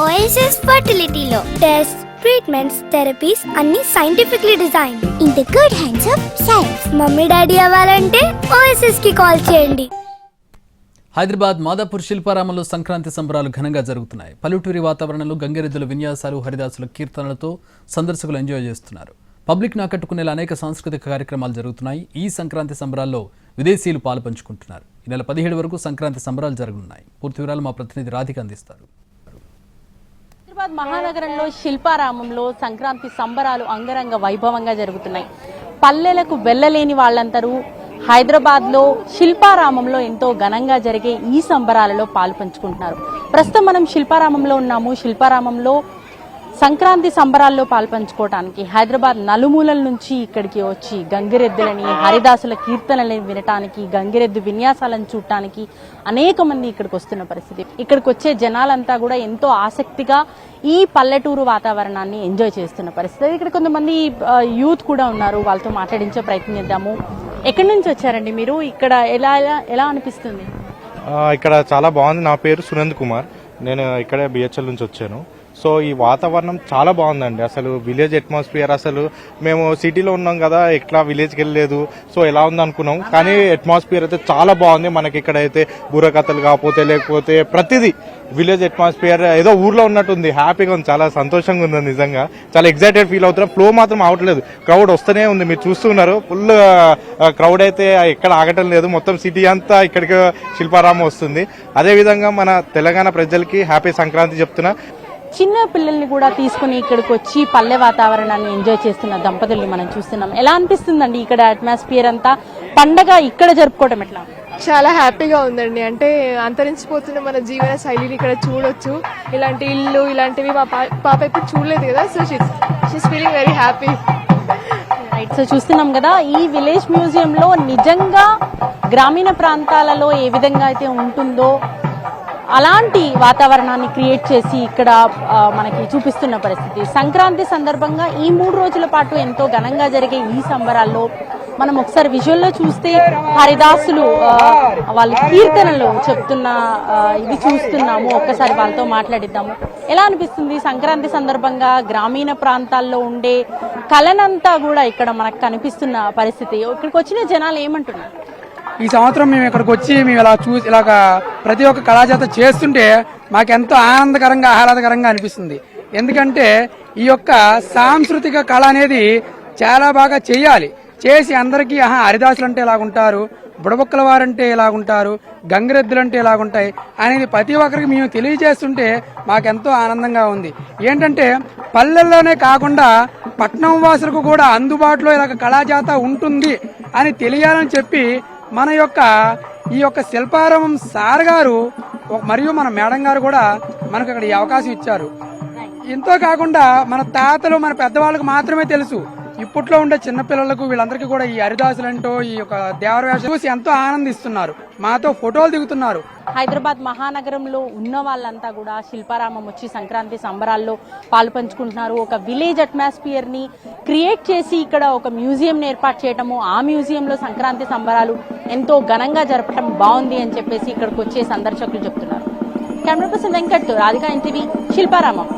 OSS ఫర్టిలిటీలో test treatments therapies అన్ని scientifically design in the good hands of science. Mummy daddy అవ్వాలంటే OSS కి call చేయండి. హైదరాబాద్ మాదాపూర్ శిల్పారామంలో సంక్రాంతి సంబరాలు ఘనంగా జరుగుతున్నాయి. పల్లెటూరి వాతావరణంలో గంగిరెద్దుల విన్యాసాలు, హరిదాసుల కీర్తనలతో సందర్శకులు ఎంజాయ్ చేస్తున్నారు. పబ్లిక్ ఆకట్టుకునేలా అనేక సాంస్కృతిక కార్యక్రమాలు జరుగుతున్నాయి. ఈ సంక్రాంతి సంబరాల్లో విదేశీయులు పాలు పంచుకుంటున్నారు. ఈ నెల 17 వరకు సంక్రాంతి సంబరాలు జరగనున్నాయి. పూర్తి వివరాలు మా ప్రతినిధి రాధిక అందిస్తారు. హైదరాబాద్ మహానగరంలో శిల్పారామంలో సంక్రాంతి సంబరాలు అంగరంగ వైభవంగా జరుగుతున్నాయి. పల్లెలకు వెళ్ళలేని వాళ్ళందరూ హైదరాబాద్లో శిల్పారామంలో ఎంతో ఘనంగా జరిగే ఈ సంబరాలలో పాలు పంచుకుంటున్నారు. ప్రస్తుతం మనం శిల్పారామంలో ఉన్నాము. శిల్పారామంలో సంక్రాంతి సంబరాల్లో పాల్పంచుకోవడానికి హైదరాబాద్ నలుమూలల నుంచి ఇక్కడికి వచ్చి గంగిరెద్దులని, హరిదాసుల కీర్తనలని వినటానికి, గంగిరెద్దు విన్యాసాలను చూడటానికి అనేక మంది ఇక్కడికి వస్తున్న పరిస్థితి. ఇక్కడికి వచ్చే జనాలంతా కూడా ఎంతో ఆసక్తిగా ఈ పల్లెటూరు వాతావరణాన్ని ఎంజాయ్ చేస్తున్న పరిస్థితి. ఇక్కడ కొంతమంది యూత్ కూడా ఉన్నారు. వాళ్ళతో మాట్లాడించే ప్రయత్నం చేద్దాము. ఎక్కడి నుంచి వచ్చారండి మీరు? ఇక్కడ ఎలా అనిపిస్తుంది? ఇక్కడ చాలా బాగుంది. నా పేరు సునంద్ కుమార్. నేను ఇక్కడే బిహెచ్ఎల్ నుంచి వచ్చాను. సో ఈ వాతావరణం చాలా బాగుందండి. అసలు విలేజ్ అట్మాస్ఫియర్, అసలు మేము సిటీలో ఉన్నాం కదా, ఎట్లా విలేజ్కి వెళ్ళలేదు, సో ఎలా ఉంది అనుకున్నాం. కానీ అట్మాస్ఫియర్ అయితే చాలా బాగుంది. మనకి ఇక్కడైతే బుర్రకథలు లేకపోతే ప్రతిదీ విలేజ్ అట్మాస్ఫియర్ ఏదో ఊర్లో ఉన్నట్టుంది. హ్యాపీగా ఉంది, చాలా సంతోషంగా ఉంది. నిజంగా చాలా ఎక్సైటెడ్ ఫీల్ అవుతున్నాం. ఫ్లో మాత్రం అవట్లేదు, క్రౌడ్ వస్తూనే ఉంది. మీరు చూస్తున్నారు, ఫుల్ క్రౌడ్ అయితే ఎక్కడ ఆగటం లేదు. మొత్తం సిటీ అంతా ఇక్కడికి శిల్పారామం వస్తుంది. అదేవిధంగా మన తెలంగాణ ప్రజలకి హ్యాపీ సంక్రాంతి చెప్తున్నా. చిన్న పిల్లల్ని కూడా తీసుకుని ఇక్కడికి వచ్చి పల్లె వాతావరణాన్ని ఎంజాయ్ చేస్తున్న దంపతుల్ని మనం చూస్తున్నాం. ఎలా అనిపిస్తుందండి ఇక్కడ అట్మాస్ఫియర్ అంతా? పండగ ఇక్కడ జరుపుకోవటం ఎట్లా? చాలా హ్యాపీగా ఉందండి. అంటే అంతరించిపోతున్న మన జీవన శైలిని ఇక్కడ చూడొచ్చు. ఇలాంటి ఇల్లు ఇలాంటివి మా పాప ఎప్పుడు చూడలేదు కదా, so she's feeling very happy. Right. So చూస్తున్నాం కదా, ఈ విలేజ్ మ్యూజియంలో నిజంగా గ్రామీణ ప్రాంతాలలో ఏ విధంగా అయితే ఉంటుందో అలాంటి వాతావరణాన్ని క్రియేట్ చేసి ఇక్కడ మనకి చూపిస్తున్న పరిస్థితి. సంక్రాంతి సందర్భంగా ఈ 3 రోజుల పాటు ఎంతో ఘనంగా జరిగే ఈ సంబరాల్లో మనం ఒకసారి విజువల్లో చూస్తే హరిదాసులు వాళ్ళ కీర్తనలు చెప్తున్న ఇది చూస్తున్నాము. ఒక్కసారి వాళ్ళతో మాట్లాడిద్దాము. ఎలా అనిపిస్తుంది సంక్రాంతి సందర్భంగా గ్రామీణ ప్రాంతాల్లో ఉండే కళనంతా కూడా ఇక్కడ మనకు కనిపిస్తున్న పరిస్థితి? ఇక్కడికి వచ్చిన జనాలు ఏమంటున్నారు? ఈ సంవత్సరం మేము ఇక్కడికి వచ్చి మేము ఇలాగ ప్రతి ఒక్క కళాజాత చేస్తుంటే మాకెంతో ఆనందకరంగా, ఆహ్లాదకరంగా అనిపిస్తుంది. ఎందుకంటే ఈ యొక్క సాంస్కృతిక కళ అనేది చాలా బాగా చేయాలి. చేసి అందరికీ హరిదాసులు అంటే ఇలాగుంటారు, బుడబొక్కల వారంటే ఇలాగుంటారు, గంగిరెద్దులు అంటే ఇలాగుంటాయి అనేది ప్రతి ఒక్కరికి మేము తెలియజేస్తుంటే మాకెంతో ఆనందంగా ఉంది. ఏంటంటే పల్లెల్లోనే కాకుండా పట్నం వాసులకు కూడా అందుబాటులో ఇలాగ కళాజాత ఉంటుంది అని తెలియాలని చెప్పి మన యొక్క ఈ యొక్క శిల్పారామం సార్ గారు మరియు మన మేడం గారు కూడా మనకు అక్కడ ఈ అవకాశం ఇచ్చారు. ఎంతో కాకుండా మన తాతలు, మన పెద్దవాళ్ళకు మాత్రమే తెలుసు. ఇప్పట్లో ఉండే చిన్నపిల్లలకు వీళ్ళందరికీ కూడా ఈ హరిదాసులంటో ఈ యొక్క దేవరవేషం చూసి ఎంతో ఆనందిస్తున్నారు. మాతో ఫోటోలు దిగుతున్నారు. హైదరాబాద్ మహానగరంలో ఉన్న వాళ్ళంతా కూడా శిల్పారామం వచ్చి సంక్రాంతి సంబరాల్లో పాలు పంచుకుంటున్నారు. ఒక విలేజ్ అట్మాస్ఫియర్ ని క్రియేట్ చేసి ఇక్కడ ఒక మ్యూజియం ఏర్పాటు చేయటము, ఆ మ్యూజియంలో సంక్రాంతి సంబరాలు ఎంతో ఘనంగా జరపటం బాగుంది అని చెప్పేసి ఇక్కడికి వచ్చే సందర్శకులు చెప్తున్నారు. Camera person Venkat, Radhika, NTV, Shilparamam.